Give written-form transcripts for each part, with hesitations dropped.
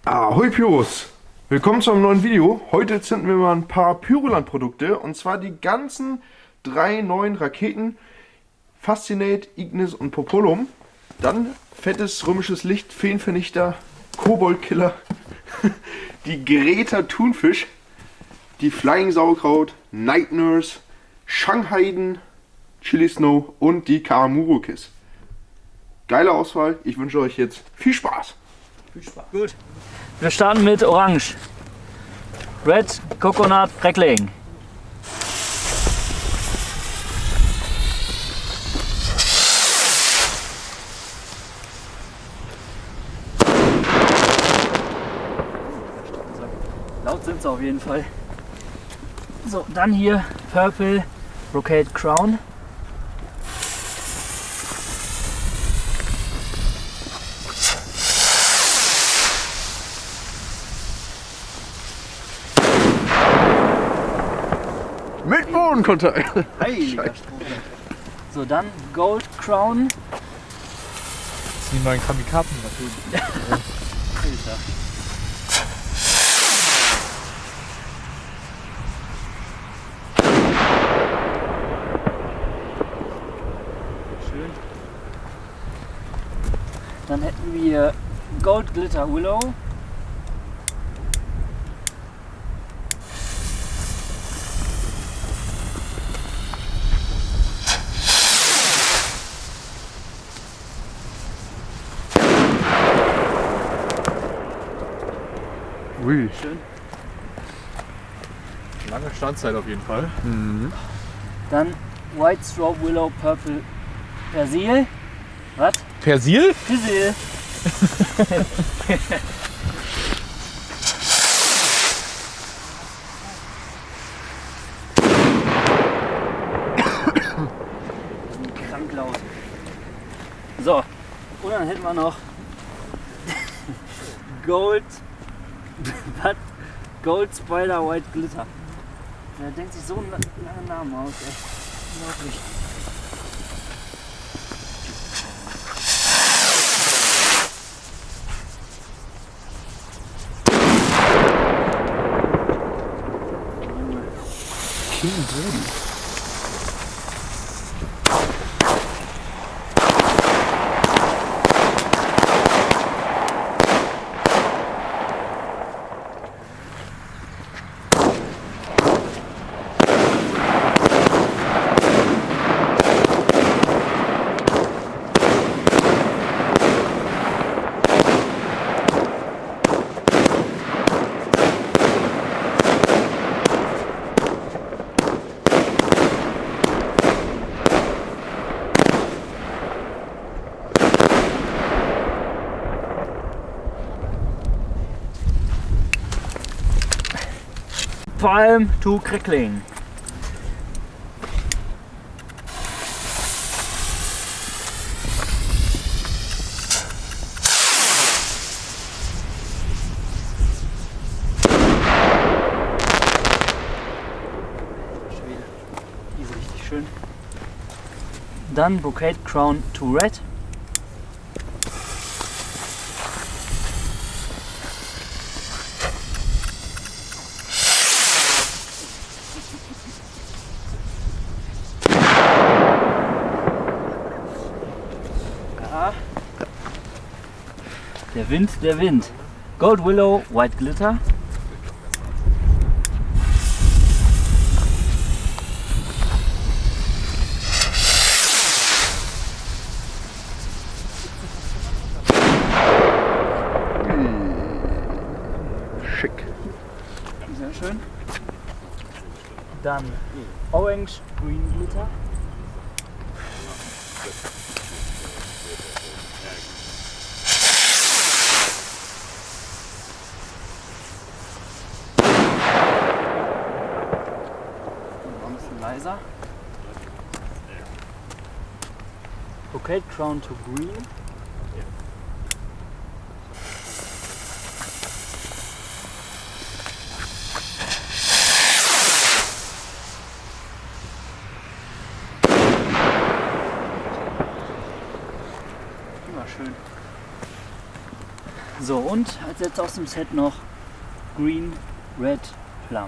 Ahoi Pyros! Willkommen zu einem neuen Video. Heute zünden wir mal ein paar Pyroland-Produkte und zwar die ganzen 3 neuen Raketen Fascinate, Ignis und Populum. Dann fettes römisches Licht, Feenvernichter, Koboldkiller, die Greta Thunfisch, die Flying Sauerkraut, Night Nurse, Shanghaiden, Chili Snow und die Karamuro Kiss. Geile Auswahl, ich wünsche euch jetzt viel Spaß! Viel Spaß. Gut. Wir starten mit Orange. Red Coconut Crackling. Laut sind sie auf jeden Fall. So, dann hier Purple Brocade Crown. Mit Bodenkontakt! Heiliger Strom. So, dann Gold Crown. Das sind die neuen Kamikazen natürlich. Alter. Schön. Dann hätten wir Gold Glitter Willow. Ui. Schön. Lange Standzeit auf jeden Fall. Mhm. Dann White Straw Willow Purple Persil. Was? Persil? Persil. Krank laut. So, und dann hätten wir noch Gold. Was? Gold Spider White Glitter. Der denkt sich so einen langen Namen aus, ey. Unglaublich. King Brody. Palm to Crackling. Die ist richtig schön. Dann Brocade Crown to Red. Der Wind. Gold Willow, White Glitter. Schick. Sehr schön. Dann Orange Green Glitter. Leiser. Brocade Crown to Green. Immer schön. So, und als letztes aus dem Set noch Green, Red, Plum.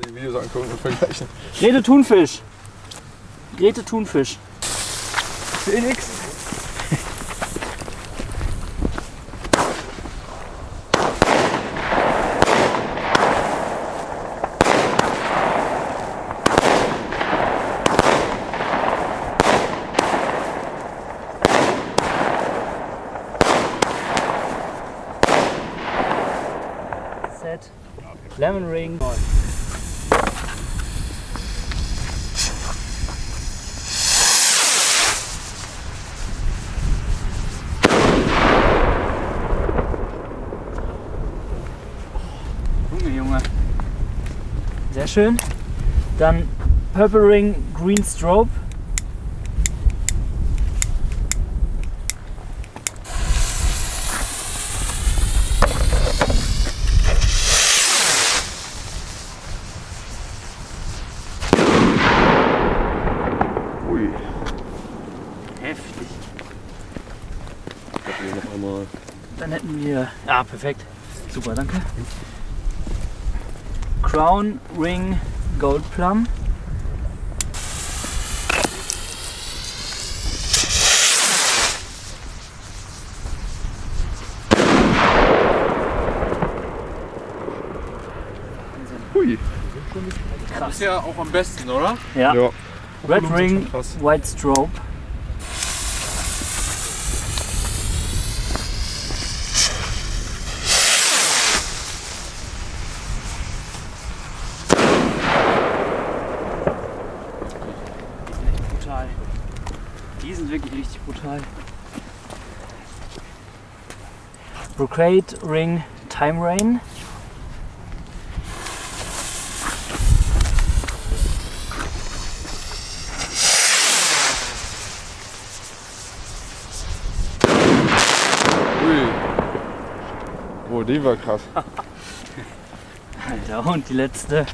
Die Videos angucken und vergleichen. Grete Thunfisch. Grete Thunfisch. Phoenix. Set. Lemon Ring. Junge. Sehr schön. Dann Purple Ring, Green Strobe. Ui. Heftig. Noch einmal. Dann hätten wir. Ah, perfekt. Super, danke. Crown Ring Gold Plum. Hui. Das ist ja auch am besten, oder? Ja. Ja. Red Volumen Ring sind schon krass. White Strobe. Brutal. Die sind wirklich richtig brutal. Brocade Ring Time Rain. Ui. Oh, die war krass. Alter, und die letzte.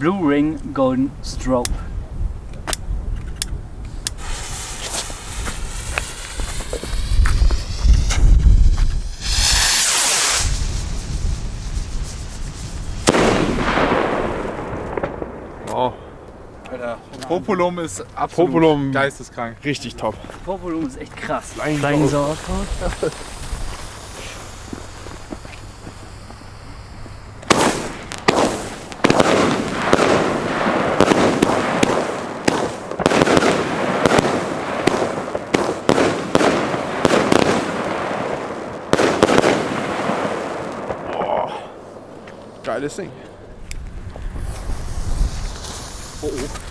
Blue Ring Golden Strobe. Oh, Alter, Populum ist absolut Populum. geisteskrank. richtig top. Populum ist echt krass. Flying Sauerkraut. Geiles Ding. Oh, oh.